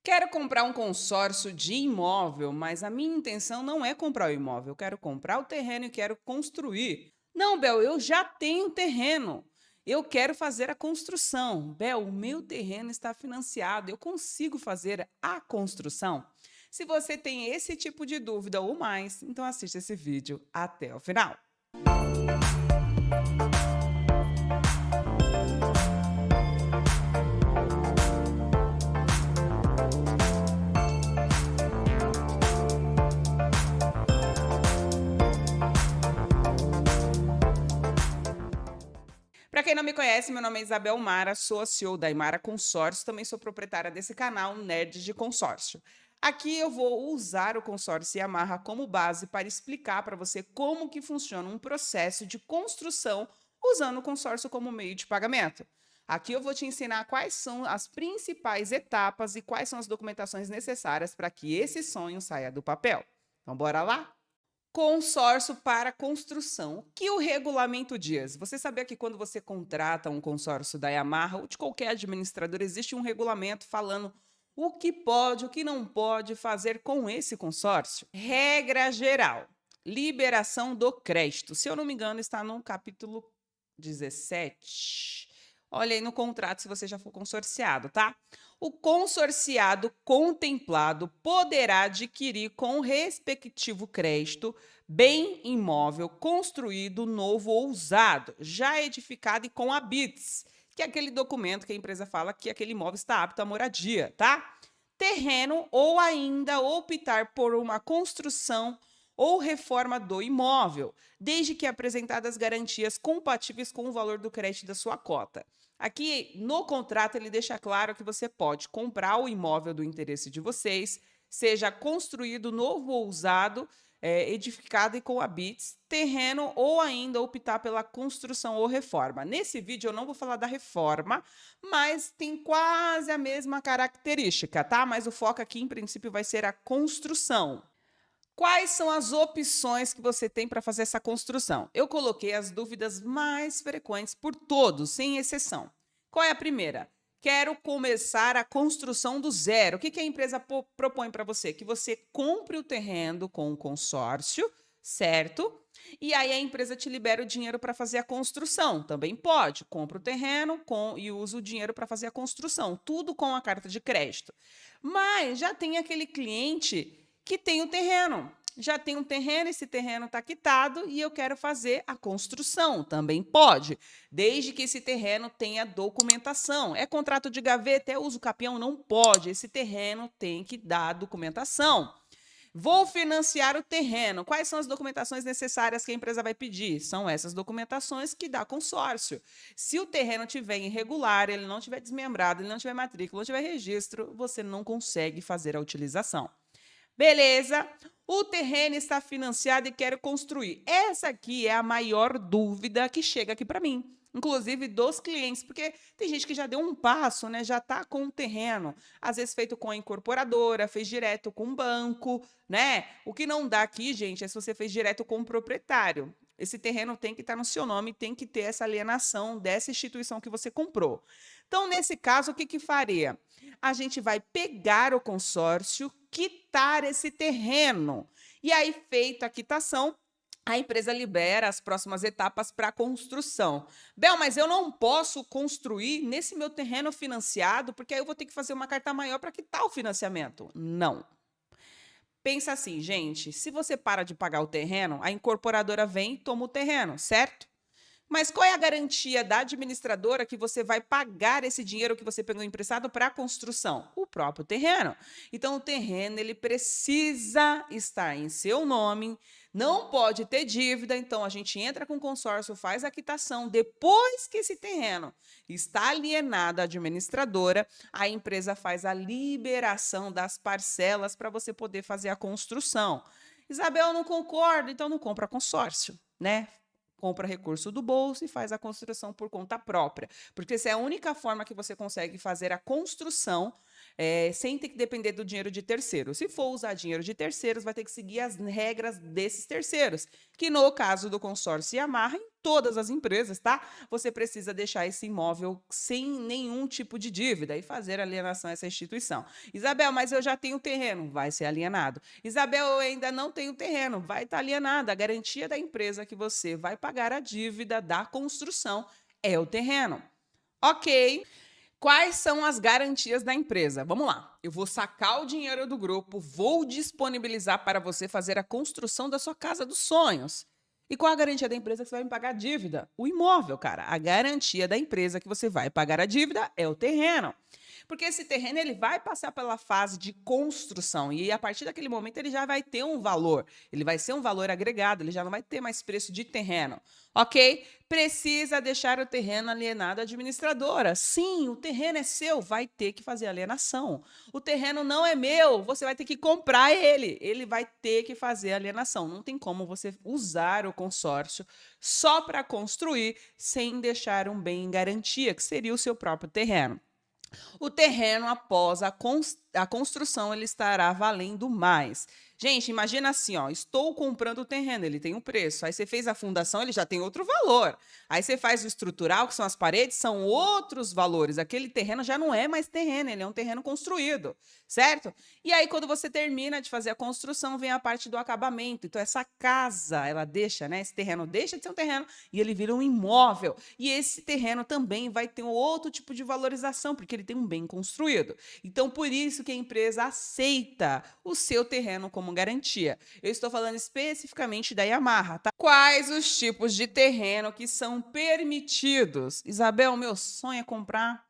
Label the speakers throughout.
Speaker 1: Quero comprar um consórcio de imóvel, mas a minha intenção não é comprar o imóvel. Eu quero comprar o terreno e quero construir. Não, Bel, eu já tenho terreno. Eu quero fazer a construção. Bel, o meu terreno está financiado. Eu consigo fazer a construção? Se você tem esse tipo de dúvida ou mais, então assista esse vídeo até o final. Para quem não me conhece, meu nome é Isabel Mara, sou a CEO da Imara Consórcio, também sou proprietária desse canal Nerd de Consórcio. Aqui eu vou usar o consórcio Yamaha como base para explicar para você como que funciona um processo de construção usando o consórcio como meio de pagamento. Aqui eu vou te ensinar quais são as principais etapas e quais são as documentações necessárias para que esse sonho saia do papel. Então, bora lá? Consórcio para construção. O que o regulamento diz? Você sabia que quando você contrata um consórcio da Yamaha ou de qualquer administrador, existe um regulamento falando o que pode, o que não pode fazer com esse consórcio? Regra geral: liberação do crédito. Se eu não me engano, está no capítulo 17. Olha aí no contrato se você já for consorciado, tá? O consorciado contemplado poderá adquirir com o respectivo crédito bem imóvel construído, novo ou usado, já edificado e com habites, que é aquele documento que a empresa fala que aquele imóvel está apto à moradia, tá? Terreno ou ainda optar por uma construção ou reforma do imóvel, desde que apresentadas garantias compatíveis com o valor do crédito da sua cota. Aqui no contrato ele deixa claro que você pode comprar o imóvel do interesse de vocês, seja construído novo ou usado, edificado e com habites, terreno ou ainda optar pela construção ou reforma. Nesse vídeo eu não vou falar da reforma, mas tem quase a mesma característica, tá? Mas o foco aqui, em princípio, vai ser a construção. Quais são as opções que você tem para fazer essa construção? Eu coloquei as dúvidas mais frequentes por todos, sem exceção. Qual é a primeira? Quero começar a construção do zero. O que a empresa propõe para você? Que você compre o terreno com um consórcio, certo? E aí a empresa te libera o dinheiro para fazer a construção. Também pode. Compra o terreno e usa o dinheiro para fazer a construção. Tudo com a carta de crédito. Mas já tem aquele cliente que tem o terreno. Já tem um terreno, esse terreno está quitado e eu quero fazer a construção. Também pode, desde que esse terreno tenha documentação. É contrato de gaveta, é uso capião? Não pode. Esse terreno tem que dar documentação. Vou financiar o terreno. Quais são as documentações necessárias que a empresa vai pedir? São essas documentações que dá consórcio. Se o terreno tiver irregular, ele não tiver desmembrado, ele não tiver matrícula, não tiver registro, você não consegue fazer a utilização. Beleza, o terreno está financiado e quero construir. Essa aqui é a maior dúvida que chega aqui para mim, inclusive dos clientes, porque tem gente que já deu um passo, né? Já está com o terreno, às vezes feito com a incorporadora, fez direto com o banco, né? O que não dá aqui, gente, é se você fez direto com o proprietário. Esse terreno tem que estar no seu nome, tem que ter essa alienação dessa instituição que você comprou. Então, nesse caso, o que faria? A gente vai pegar o consórcio, quitar esse terreno. E aí, feita a quitação, a empresa libera as próximas etapas para a construção. Bel, mas eu não posso construir nesse meu terreno financiado, porque aí eu vou ter que fazer uma carta maior para quitar o financiamento. Não. Pensa assim, gente, se você para de pagar o terreno, a incorporadora vem e toma o terreno, certo? Mas qual é a garantia da administradora que você vai pagar esse dinheiro que você pegou emprestado para a construção? O próprio terreno. Então, o terreno ele precisa estar em seu nome, não pode ter dívida. Então, a gente entra com o consórcio, faz a quitação. Depois que esse terreno está alienado à administradora, a empresa faz a liberação das parcelas para você poder fazer a construção. Isabel, eu não concordo, então não compra consórcio, né? Compra recurso do bolso e faz a construção por conta própria. Porque essa é a única forma que você consegue fazer a construção sem ter que depender do dinheiro de terceiros. Se for usar dinheiro de terceiros, vai ter que seguir as regras desses terceiros, que no caso do consórcio Yamaha, em todas as empresas, tá? Você precisa deixar esse imóvel sem nenhum tipo de dívida e fazer alienação a essa instituição. Isabel, mas eu já tenho terreno, vai ser alienado. Isabel, eu ainda não tenho terreno, vai estar alienado. A garantia da empresa que você vai pagar a dívida da construção é o terreno. Ok. Quais são as garantias da empresa? Vamos lá. Eu vou sacar o dinheiro do grupo, vou disponibilizar para você fazer a construção da sua casa dos sonhos. E qual a garantia da empresa que você vai me pagar a dívida? O imóvel, cara. A garantia da empresa que você vai pagar a dívida é o terreno. Porque esse terreno ele vai passar pela fase de construção e a partir daquele momento ele já vai ter um valor. Ele vai ser um valor agregado, ele já não vai ter mais preço de terreno. Ok? Precisa deixar o terreno alienado à administradora. Sim, o terreno é seu, vai ter que fazer alienação. O terreno não é meu, você vai ter que comprar ele. Ele vai ter que fazer alienação. Não tem como você usar o consórcio só para construir sem deixar um bem em garantia, que seria o seu próprio terreno. O terreno, após a construção, ele estará valendo mais. Gente, imagina assim, ó, estou comprando o terreno, ele tem um preço. Aí você fez a fundação, ele já tem outro valor. Aí você faz o estrutural, que são as paredes, são outros valores. Aquele terreno já não é mais terreno, ele é um terreno construído, certo? E aí, quando você termina de fazer a construção, vem a parte do acabamento. Então, essa casa, ela deixa, né? Esse terreno deixa de ser um terreno e ele vira um imóvel. E esse terreno também vai ter um outro tipo de valorização, porque ele tem um bem construído. Então, por isso que a empresa aceita o seu terreno como garantia. Eu estou falando especificamente da Yamaha, tá? Quais os tipos de terreno que são permitidos? Isabel, meu sonho é comprar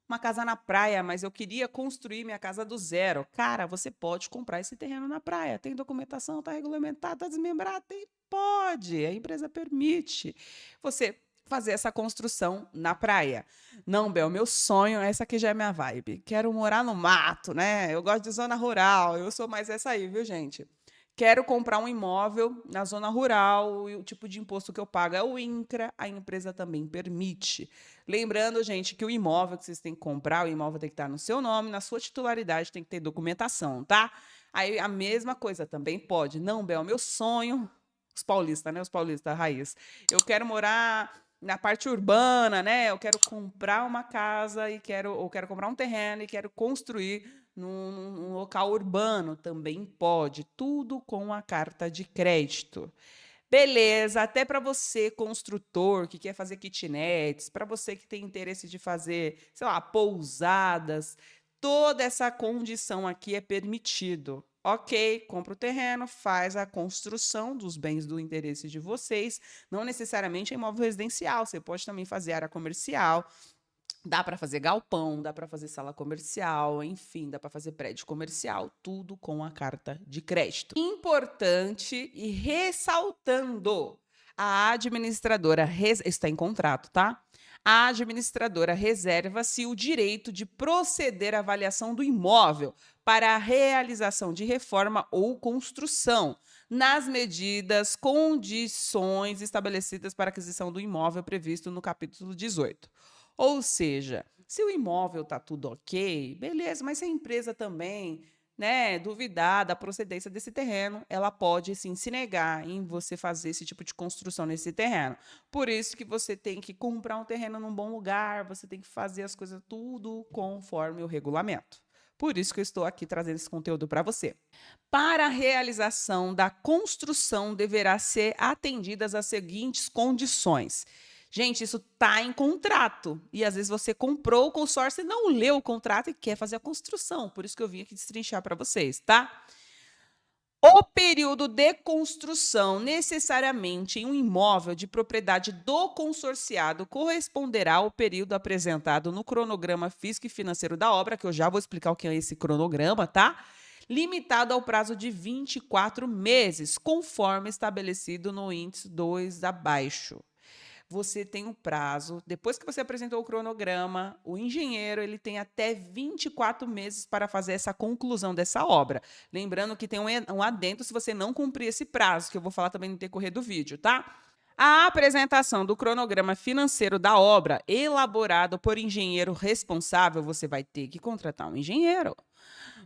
Speaker 1: uma casa na praia, mas eu queria construir minha casa do zero. Cara, você pode comprar esse terreno na praia. Tem documentação, está regulamentado, está desmembrado? Pode. A empresa permite você fazer essa construção na praia. Não, Bel, meu sonho, essa aqui já é minha vibe. Quero morar no mato, né? Eu gosto de zona rural, eu sou mais essa aí, viu, gente? Quero comprar um imóvel na zona rural e o tipo de imposto que eu pago é o INCRA, a empresa também permite. Lembrando, gente, que o imóvel que vocês têm que comprar, o imóvel tem que estar no seu nome, na sua titularidade, tem que ter documentação, tá? Aí a mesma coisa também pode. Não, Bel, meu sonho, os paulistas, né? Os paulistas raiz. Eu quero morar na parte urbana, né? Eu quero comprar uma casa e quero comprar um terreno e quero construir num local urbano, também pode, tudo com a carta de crédito. Beleza, até para você, construtor, que quer fazer kitnets, para você que tem interesse de fazer, sei lá, pousadas, toda essa condição aqui é permitido. Ok, compra o terreno, faz a construção dos bens do interesse de vocês, não necessariamente é imóvel residencial, você pode também fazer área comercial, dá para fazer galpão, dá para fazer sala comercial, enfim, dá para fazer prédio comercial, tudo com a carta de crédito. Importante e ressaltando, a administradora está em contrato, tá? A administradora reserva-se o direito de proceder à avaliação do imóvel para a realização de reforma ou construção, nas medidas, condições estabelecidas para a aquisição do imóvel previsto no capítulo 18. Ou seja, se o imóvel está tudo ok, beleza, mas se a empresa também, né, duvidar da procedência desse terreno, ela pode sim se negar em você fazer esse tipo de construção nesse terreno. Por isso que você tem que comprar um terreno num bom lugar, você tem que fazer as coisas tudo conforme o regulamento. Por isso que eu estou aqui trazendo esse conteúdo para você. Para a realização da construção, deverá ser atendidas as seguintes condições. Gente, isso está em contrato. E às vezes você comprou o consórcio e não leu o contrato e quer fazer a construção. Por isso que eu vim aqui destrinchar para vocês, tá? O período de construção necessariamente em um imóvel de propriedade do consorciado corresponderá ao período apresentado no cronograma físico e financeiro da obra, que eu já vou explicar o que é esse cronograma, tá? Limitado ao prazo de 24 meses, conforme estabelecido no índice 2 abaixo. Você tem um prazo, depois que você apresentou o cronograma, o engenheiro ele tem até 24 meses para fazer essa conclusão dessa obra. Lembrando que tem um adendo se você não cumprir esse prazo, que eu vou falar também no decorrer do vídeo, tá? A apresentação do cronograma financeiro da obra, elaborado por engenheiro responsável, você vai ter que contratar um engenheiro.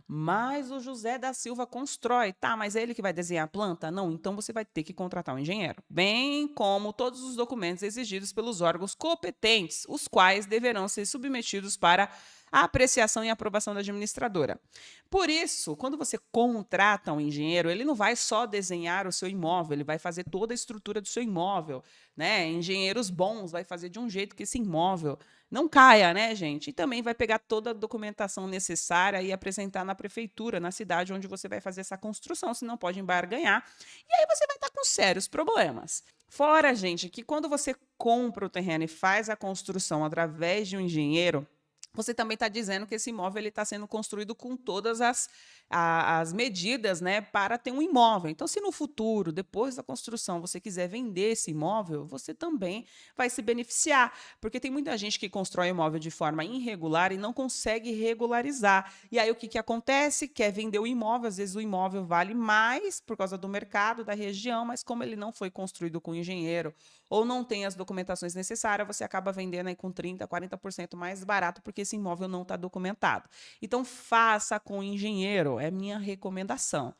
Speaker 1: Mas o José da Silva constrói, tá? Mas é ele que vai desenhar a planta? Não, então você vai ter que contratar um engenheiro. Bem como todos os documentos exigidos pelos órgãos competentes, os quais deverão ser submetidos para a apreciação e aprovação da administradora. Por isso, quando você contrata um engenheiro, ele não vai só desenhar o seu imóvel, ele vai fazer toda a estrutura do seu imóvel, né? Engenheiros bons vai fazer de um jeito que esse imóvel não caia, né, gente? E também vai pegar toda a documentação necessária e apresentar na prefeitura, na cidade onde você vai fazer essa construção, senão pode embarganhar. E aí você vai estar com sérios problemas. Fora, gente, que quando você compra o terreno e faz a construção através de um engenheiro, você também está dizendo que esse imóvel está sendo construído com todas as medidas, né, para ter um imóvel. Então, se no futuro, depois da construção, você quiser vender esse imóvel, você também vai se beneficiar, porque tem muita gente que constrói imóvel de forma irregular e não consegue regularizar. E aí o que acontece? Quer vender o imóvel, às vezes o imóvel vale mais por causa do mercado, da região, mas como ele não foi construído com engenheiro ou não tem as documentações necessárias, você acaba vendendo aí com 30%, 40% mais barato, porque esse imóvel não está documentado. Então, faça com engenheiro, é minha recomendação.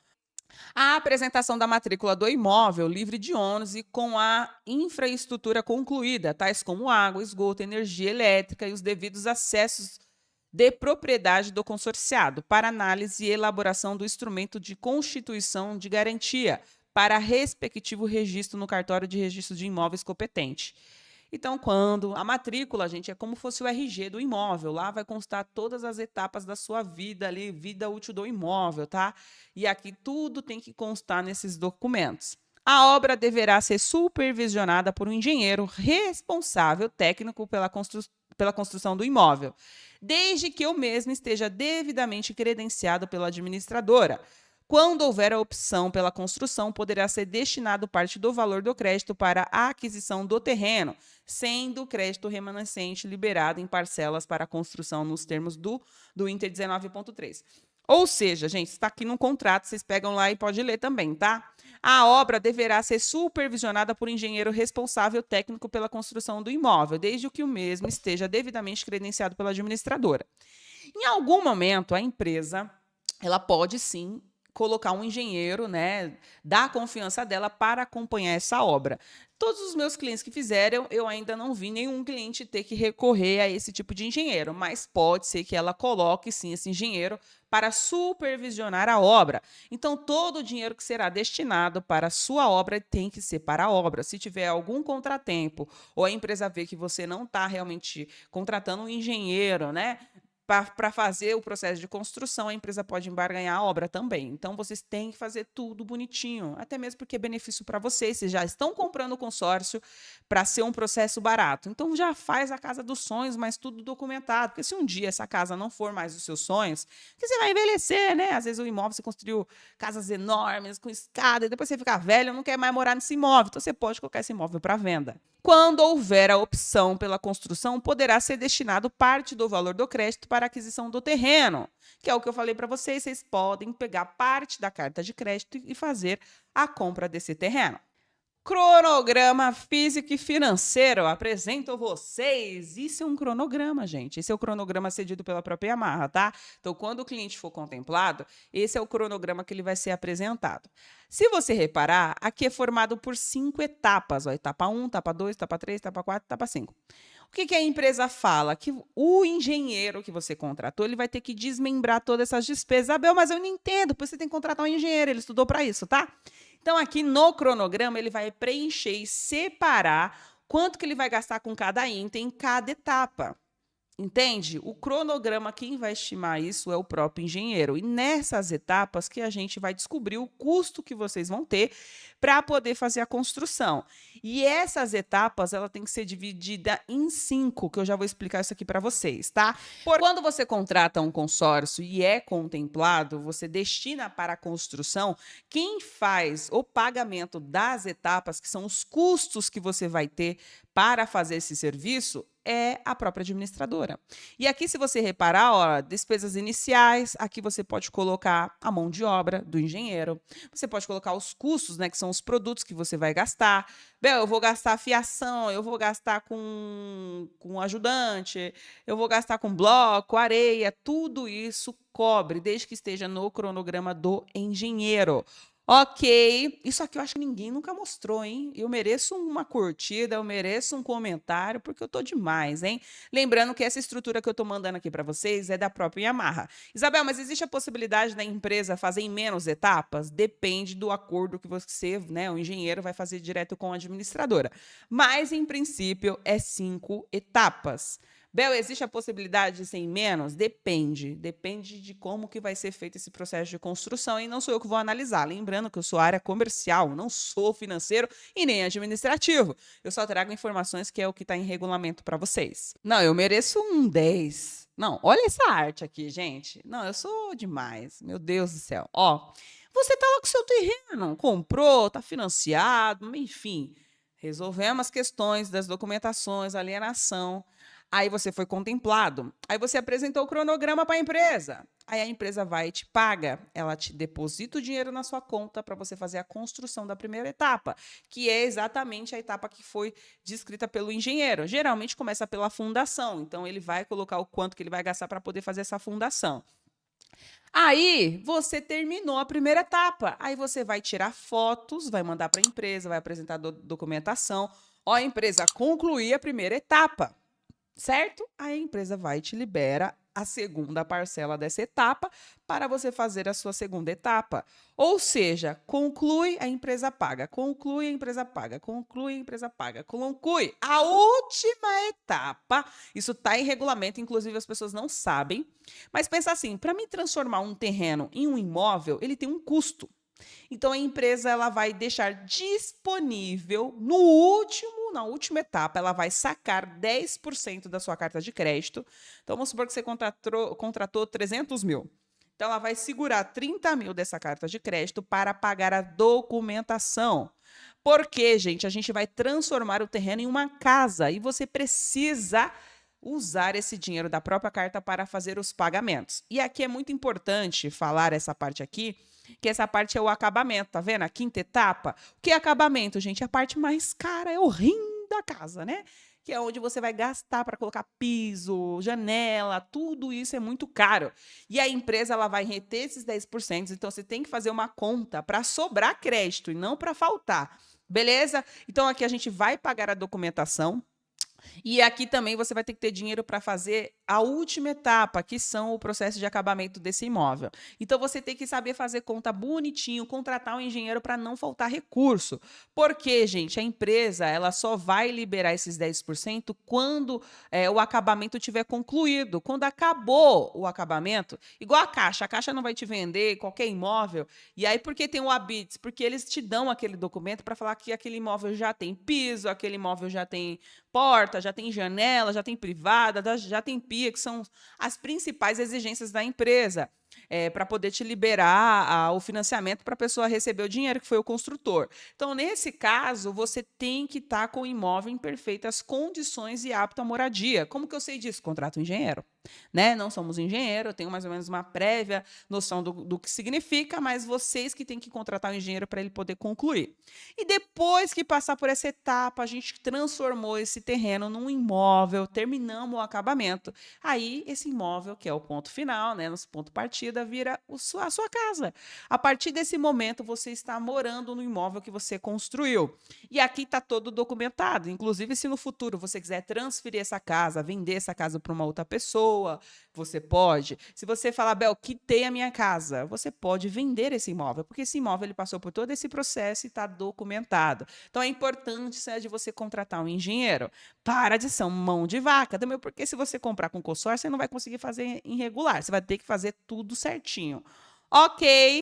Speaker 1: A apresentação da matrícula do imóvel livre de ônus e com a infraestrutura concluída, tais como água, esgoto, energia elétrica e os devidos acessos de propriedade do consorciado, para análise e elaboração do instrumento de constituição de garantia, para respectivo registro no cartório de registro de imóveis competente. Então, quando a matrícula, gente, é como fosse o RG do imóvel. Lá vai constar todas as etapas da sua vida ali, vida útil do imóvel, tá? E aqui tudo tem que constar nesses documentos. A obra deverá ser supervisionada por um engenheiro responsável técnico pela construção do imóvel, desde que o mesmo esteja devidamente credenciado pela administradora. Quando houver a opção pela construção, poderá ser destinado parte do valor do crédito para a aquisição do terreno, sendo o crédito remanescente liberado em parcelas para a construção nos termos do Inter 19.3. Ou seja, gente, está aqui no contrato, vocês pegam lá e pode ler também, tá? A obra deverá ser supervisionada por engenheiro responsável técnico pela construção do imóvel, desde que o mesmo esteja devidamente credenciado pela administradora. Em algum momento, a empresa, ela pode sim colocar um engenheiro, né, dar a confiança dela para acompanhar essa obra. Todos os meus clientes que fizeram, eu ainda não vi nenhum cliente ter que recorrer a esse tipo de engenheiro, mas pode ser que ela coloque sim esse engenheiro para supervisionar a obra. Então, todo o dinheiro que será destinado para a sua obra tem que ser para a obra. Se tiver algum contratempo ou a empresa vê que você não está realmente contratando um engenheiro, né, para fazer o processo de construção, a empresa pode embarganhar a obra também. Então, vocês têm que fazer tudo bonitinho, até mesmo porque é benefício para vocês. Vocês já estão comprando o consórcio para ser um processo barato. Então, já faz a casa dos sonhos, mas tudo documentado. Porque se um dia essa casa não for mais os seus sonhos, porque você vai envelhecer, né? Às vezes o imóvel, você construiu casas enormes, com escada, e depois você fica velho, não quer mais morar nesse imóvel. Então, você pode colocar esse imóvel para venda. Quando houver a opção pela construção, poderá ser destinado parte do valor do crédito para a aquisição do terreno, que é o que eu falei para vocês. Vocês podem pegar parte da carta de crédito e fazer a compra desse terreno. Cronograma físico e financeiro, apresento a vocês. Isso é um cronograma, gente. Esse é o cronograma cedido pela própria Yamaha, tá? Então, quando o cliente for contemplado, esse é o cronograma que ele vai ser apresentado. Se você reparar, aqui é formado por 5 etapas. Ó, etapa 1, etapa 2, etapa 3, etapa 4, etapa 5. O que a empresa fala? Que o engenheiro que você contratou, ele vai ter que desmembrar todas essas despesas. Abel, mas eu não entendo, pois você tem que contratar um engenheiro, ele estudou para isso, tá? Então, aqui no cronograma, ele vai preencher e separar quanto que ele vai gastar com cada item em cada etapa. Entende? O cronograma, quem vai estimar isso é o próprio engenheiro. E nessas etapas que a gente vai descobrir o custo que vocês vão ter para poder fazer a construção. E essas etapas, ela tem que ser dividida em 5, que eu já vou explicar isso aqui para vocês, tá? Quando você contrata um consórcio e é contemplado, você destina para a construção, quem faz o pagamento das etapas, que são os custos que você vai ter para fazer esse serviço, é a própria administradora. E aqui, se você reparar, ó, despesas iniciais, aqui você pode colocar a mão de obra do engenheiro, você pode colocar os custos, né, que são os produtos que você vai gastar. Bel, eu vou gastar fiação, eu vou gastar com ajudante, eu vou gastar com bloco, areia, tudo isso cobre, desde que esteja no cronograma do engenheiro. Ok, isso aqui eu acho que ninguém nunca mostrou, hein? Eu mereço uma curtida, eu mereço um comentário, porque eu tô demais, hein? Lembrando que essa estrutura que eu tô mandando aqui para vocês é da própria Yamaha. Isabel, mas existe a possibilidade da empresa fazer em menos etapas? Depende do acordo que você, né, o engenheiro vai fazer direto com a administradora. Mas, em princípio, é 5 etapas. Bel, existe a possibilidade de ser em menos? Depende. Depende de como que vai ser feito esse processo de construção e não sou eu que vou analisar. Lembrando que eu sou área comercial, não sou financeiro e nem administrativo. Eu só trago informações que é o que está em regulamento para vocês. Não, eu mereço um 10. Não, olha essa arte aqui, gente. Não, eu sou demais. Meu Deus do céu. Ó, você tá lá com o seu terreno, comprou, tá financiado, enfim. Resolvemos as questões das documentações, alienação. Aí você foi contemplado. Aí você apresentou o cronograma para a empresa. Aí a empresa vai e te paga. Ela te deposita o dinheiro na sua conta para você fazer a construção da primeira etapa, que é exatamente a etapa que foi descrita pelo engenheiro. Geralmente começa pela fundação. Então ele vai colocar o quanto que ele vai gastar para poder fazer essa fundação. Aí você terminou a primeira etapa. Aí você vai tirar fotos, vai mandar para a empresa, vai apresentar documentação. Ó, a empresa concluir a primeira etapa. Certo? Aí a empresa vai e te libera a segunda parcela dessa etapa para você fazer a sua segunda etapa. Ou seja, conclui, a empresa paga, conclui, a empresa paga, conclui, a empresa paga, conclui. A última etapa, isso está em regulamento, inclusive as pessoas não sabem, mas pensa assim, para mim transformar um terreno em um imóvel, ele tem um custo. Então a empresa ela vai deixar disponível na última etapa, ela vai sacar 10% da sua carta de crédito. Então vamos supor que você contratou 300 mil. Então ela vai segurar 30 mil dessa carta de crédito para pagar a documentação. Porque, gente, a gente vai transformar o terreno em uma casa e você precisa usar esse dinheiro da própria carta para fazer os pagamentos. E aqui é muito importante falar essa parte aqui, que essa parte é o acabamento, tá vendo? A quinta etapa. O que é acabamento, gente? A parte mais cara é o rim da casa, né? Que é onde você vai gastar para colocar piso, janela, tudo isso é muito caro. E a empresa ela vai reter esses 10%, então você tem que fazer uma conta para sobrar crédito e não para faltar. Beleza? Então aqui a gente vai pagar a documentação. E aqui também você vai ter que ter dinheiro para fazer a última etapa, que são o processo de acabamento desse imóvel. Então você tem que saber fazer conta bonitinho, contratar um engenheiro para não faltar recurso. Porque, gente, a empresa ela só vai liberar esses 10% quando o acabamento tiver concluído. Quando acabou o acabamento, igual a Caixa não vai te vender qualquer imóvel. E aí, por que tem o Habits? Porque eles te dão aquele documento para falar que aquele imóvel já tem piso, aquele imóvel já tem porta, já tem janela, já tem privada, já tem pia, que são as principais exigências da empresa, para poder te liberar o financiamento para a pessoa receber o dinheiro, que foi o construtor. Então, nesse caso, você tem que estar com o imóvel em perfeitas condições e apto à moradia. Como que eu sei disso? Contrato um engenheiro. Né? Não somos engenheiro, eu tenho mais ou menos uma prévia noção do que significa, mas vocês que têm que contratar um engenheiro para ele poder concluir. E depois que passar por essa etapa, a gente transformou esse terreno num imóvel, terminamos o acabamento. Aí, esse imóvel, que é o ponto final, né, nosso ponto partida, vira a sua casa. A partir desse momento, você está morando no imóvel que você construiu. E aqui está todo documentado. Inclusive, se no futuro você quiser transferir essa casa, vender essa casa para uma outra pessoa, você pode. Se você falar, Bel, quitei a minha casa, você pode vender esse imóvel, porque esse imóvel ele passou por todo esse processo e está documentado. Então, é importante de você contratar um engenheiro. Para de ser mão de vaca, também, porque se você comprar com consórcio, você não vai conseguir fazer irregular, você vai ter que fazer tudo certinho. Ok.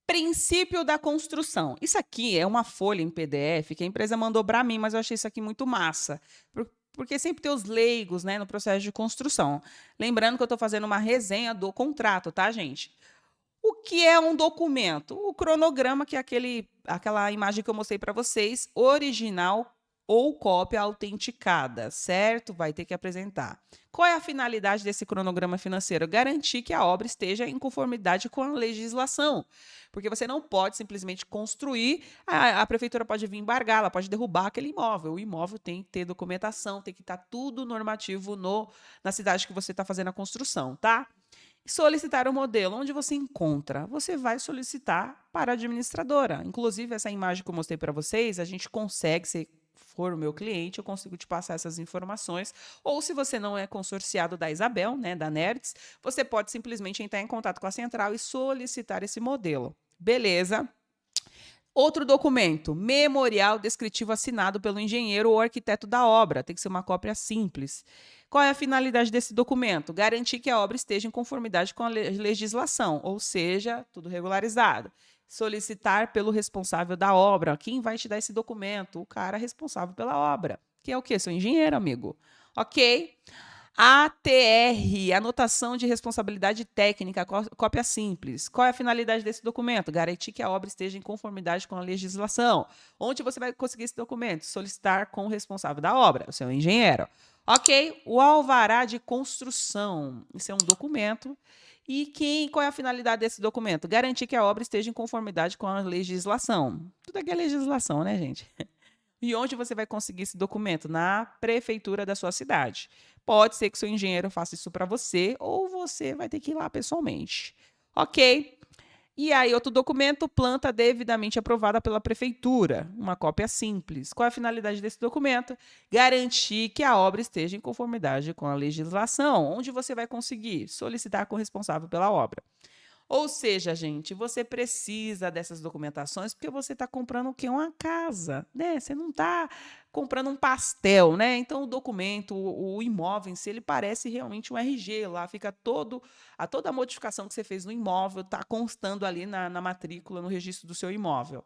Speaker 1: Princípio da construção. Isso aqui é uma folha em PDF que a empresa mandou para mim, mas eu achei isso aqui muito massa. Porque sempre tem os leigos, né, no processo de construção. Lembrando que eu estou fazendo uma resenha do contrato, tá, gente? O que é um documento? O cronograma, que é aquela imagem que eu mostrei para vocês, original, ou cópia autenticada, certo? Vai ter que apresentar. Qual é a finalidade desse cronograma financeiro? Garantir que a obra esteja em conformidade com a legislação. Porque você não pode simplesmente construir, a prefeitura pode vir embargar, ela pode derrubar aquele imóvel. O imóvel tem que ter documentação, tem que estar tudo normativo na cidade que você está fazendo a construção, tá? Solicitar o modelo. Onde você encontra? Você vai solicitar para a administradora. Inclusive, essa imagem que eu mostrei para vocês, a gente consegue, se for o meu cliente, eu consigo te passar essas informações. Ou se você não é consorciado da Isabel, né, da Nerds, você pode simplesmente entrar em contato com a central e solicitar esse modelo. Beleza? Outro documento, memorial descritivo assinado pelo engenheiro ou arquiteto da obra. Tem que ser uma cópia simples. Qual é a finalidade desse documento? Garantir que a obra esteja em conformidade com a legislação, ou seja, tudo regularizado. Solicitar pelo responsável da obra. Quem vai te dar esse documento? O cara responsável pela obra, que é o quê? Seu engenheiro, amigo. Ok? ATR, anotação de responsabilidade técnica, cópia simples. Qual é a finalidade desse documento? Garantir que a obra esteja em conformidade com a legislação. Onde você vai conseguir esse documento? Solicitar com o responsável da obra, o seu engenheiro. Ok? O alvará de construção. Isso é um documento. E qual é a finalidade desse documento? Garantir que a obra esteja em conformidade com a legislação. Tudo aqui é legislação, né, gente? E onde você vai conseguir esse documento? Na prefeitura da sua cidade. Pode ser que seu engenheiro faça isso para você ou você vai ter que ir lá pessoalmente. Ok? E aí, outro documento, planta devidamente aprovada pela prefeitura. Uma cópia simples. Qual é a finalidade desse documento? Garantir que a obra esteja em conformidade com a legislação. Onde você vai conseguir? Solicitar com o responsável pela obra. Ou seja, gente, você precisa dessas documentações porque você está comprando o quê? Uma casa, né? Você não está comprando um pastel, né? Então, o documento, o imóvel em si, ele parece realmente um RG. Lá fica toda a modificação que você fez no imóvel, está constando ali na matrícula, no registro do seu imóvel.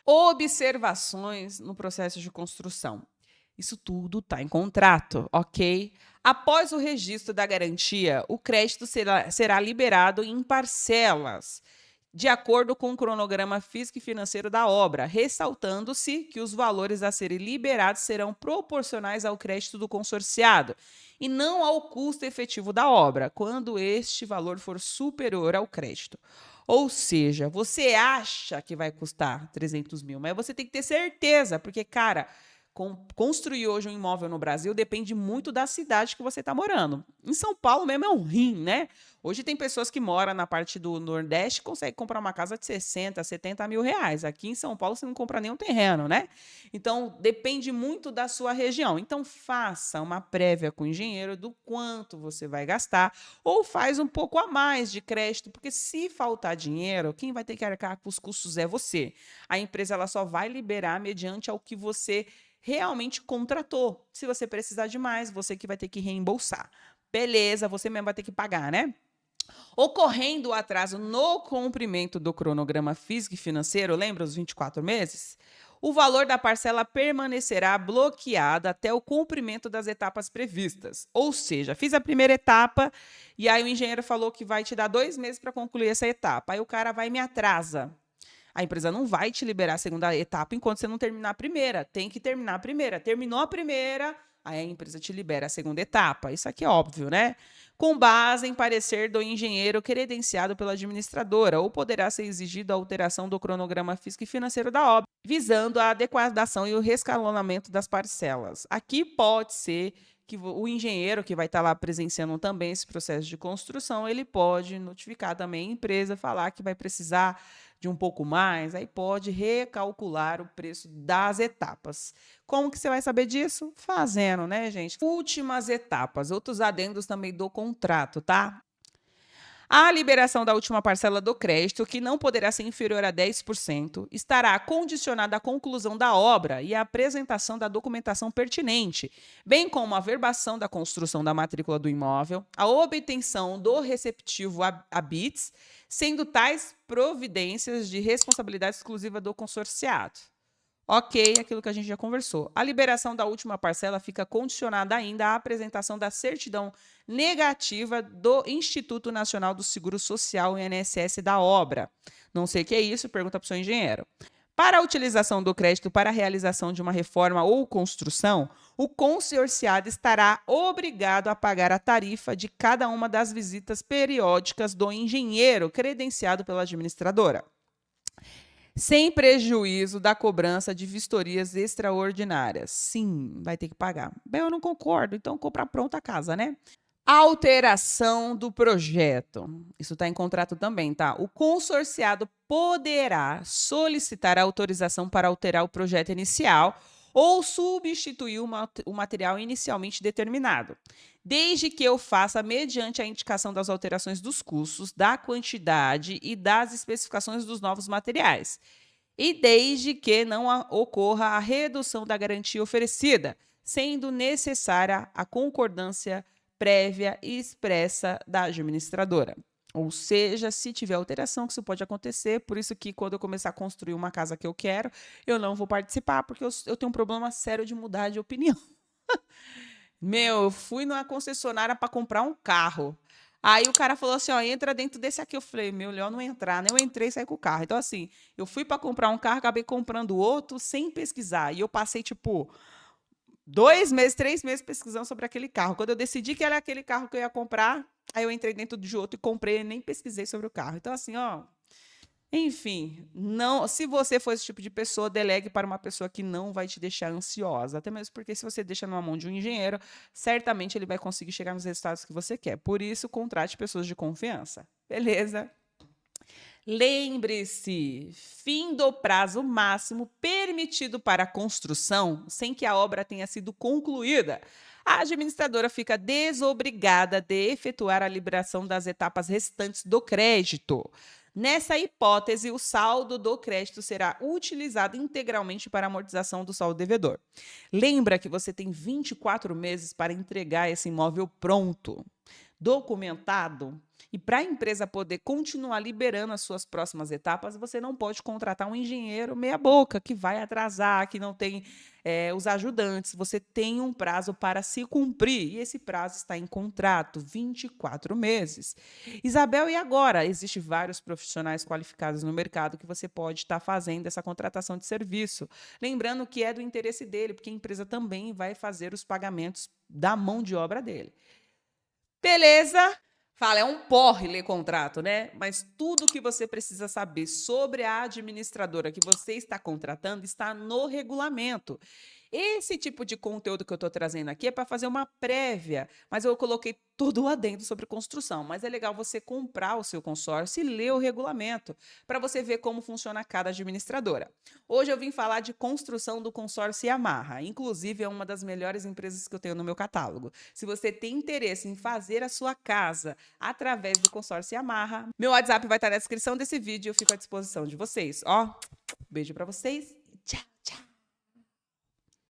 Speaker 1: Observações no processo de construção. Isso tudo está em contrato, ok? Após o registro da garantia, o crédito será liberado em parcelas, de acordo com o cronograma físico e financeiro da obra, ressaltando-se que os valores a serem liberados serão proporcionais ao crédito do consorciado e não ao custo efetivo da obra, quando este valor for superior ao crédito. Ou seja, você acha que vai custar 300 mil, mas você tem que ter certeza, porque, cara, construir hoje um imóvel no Brasil depende muito da cidade que você está morando. Em São Paulo mesmo é um rim, né? Hoje tem pessoas que moram na parte do Nordeste e conseguem comprar uma casa de 60, 70 mil reais. Aqui em São Paulo você não compra nenhum terreno, né? Então, depende muito da sua região. Então, faça uma prévia com o engenheiro do quanto você vai gastar ou faz um pouco a mais de crédito, porque se faltar dinheiro, quem vai ter que arcar com os custos é você. A empresa ela só vai liberar mediante ao que você realmente contratou. Se você precisar de mais, você que vai ter que reembolsar. Beleza, você mesmo vai ter que pagar, né? Ocorrendo o atraso no cumprimento do cronograma físico e financeiro, lembra os 24 meses? O valor da parcela permanecerá bloqueado até o cumprimento das etapas previstas. Ou seja, fiz a primeira etapa e aí o engenheiro falou que vai te dar 2 meses para concluir essa etapa. Aí o cara vai e me atrasa. A empresa não vai te liberar a segunda etapa enquanto você não terminar a primeira. Tem que terminar a primeira. Terminou a primeira, aí a empresa te libera a segunda etapa. Isso aqui é óbvio, né? Com base em parecer do engenheiro credenciado pela administradora, ou poderá ser exigida a alteração do cronograma físico e financeiro da obra, visando a adequação e o rescalonamento das parcelas. Aqui pode ser que o engenheiro que vai estar lá presenciando também esse processo de construção, ele pode notificar também a empresa, falar que vai precisar de um pouco mais, aí pode recalcular o preço das etapas. Como que você vai saber disso? Fazendo, né, gente? Últimas etapas, outros adendos também do contrato, tá? A liberação da última parcela do crédito, que não poderá ser inferior a 10%, estará condicionada à conclusão da obra e à apresentação da documentação pertinente, bem como a verbação da construção da matrícula do imóvel, a obtenção do receptivo habites, sendo tais providências de responsabilidade exclusiva do consorciado. Ok, aquilo que a gente já conversou. A liberação da última parcela fica condicionada ainda à apresentação da certidão negativa do Instituto Nacional do Seguro Social, INSS, da obra. Não sei o que é isso, pergunta para o seu engenheiro. Para a utilização do crédito para a realização de uma reforma ou construção, o consorciado estará obrigado a pagar a tarifa de cada uma das visitas periódicas do engenheiro credenciado pela administradora, sem prejuízo da cobrança de vistorias extraordinárias. Sim, vai ter que pagar. Bem, eu não concordo, então compra pronta a casa, né? Alteração do projeto. Isso está em contrato também, tá? O consorciado poderá solicitar autorização para alterar o projeto inicial ou substituir o material inicialmente determinado, desde que eu faça mediante a indicação das alterações dos custos, da quantidade e das especificações dos novos materiais, e desde que não ocorra a redução da garantia oferecida, sendo necessária a concordância prévia e expressa da administradora. Ou seja, se tiver alteração, que isso pode acontecer, por isso que quando eu começar a construir uma casa que eu quero, eu não vou participar, porque eu tenho um problema sério de mudar de opinião. Eu fui numa concessionária para comprar um carro. Aí o cara falou assim, ó, entra dentro desse aqui. Eu falei, melhor não entrar, né? Eu entrei e saí com o carro. Então, assim, eu fui para comprar um carro, acabei comprando outro sem pesquisar. E eu passei, tipo, 2 meses, 3 meses pesquisando sobre aquele carro. Quando eu decidi que era aquele carro que eu ia comprar, aí eu entrei dentro de outro e comprei e nem pesquisei sobre o carro. Então, assim, ó, enfim, não, se você for esse tipo de pessoa, delegue para uma pessoa que não vai te deixar ansiosa. Até mesmo porque se você deixa numa mão de um engenheiro, certamente ele vai conseguir chegar nos resultados que você quer. Por isso, contrate pessoas de confiança. Beleza? Lembre-se, fim do prazo máximo permitido para a construção sem que a obra tenha sido concluída. A administradora fica desobrigada de efetuar a liberação das etapas restantes do crédito. Nessa hipótese, o saldo do crédito será utilizado integralmente para a amortização do saldo devedor. Lembra que você tem 24 meses para entregar esse imóvel pronto, documentado, e para a empresa poder continuar liberando as suas próximas etapas, você não pode contratar um engenheiro meia-boca, que vai atrasar, que não tem os ajudantes. Você tem um prazo para se cumprir, e esse prazo está em contrato, 24 meses. Isabel, e agora? Existem vários profissionais qualificados no mercado que você pode estar fazendo essa contratação de serviço. Lembrando que é do interesse dele, porque a empresa também vai fazer os pagamentos da mão de obra dele. Beleza? Fala, é um porre ler contrato, né? Mas tudo que você precisa saber sobre a administradora que você está contratando está no regulamento. Esse tipo de conteúdo que eu estou trazendo aqui é para fazer uma prévia, mas eu coloquei todo o adendo sobre construção. Mas é legal você comprar o seu consórcio e ler o regulamento, para você ver como funciona cada administradora. Hoje eu vim falar de construção do consórcio Yamaha. Inclusive, é uma das melhores empresas que eu tenho no meu catálogo. Se você tem interesse em fazer a sua casa através do consórcio Yamaha, meu WhatsApp vai estar na descrição desse vídeo e eu fico à disposição de vocês. Ó, beijo para vocês.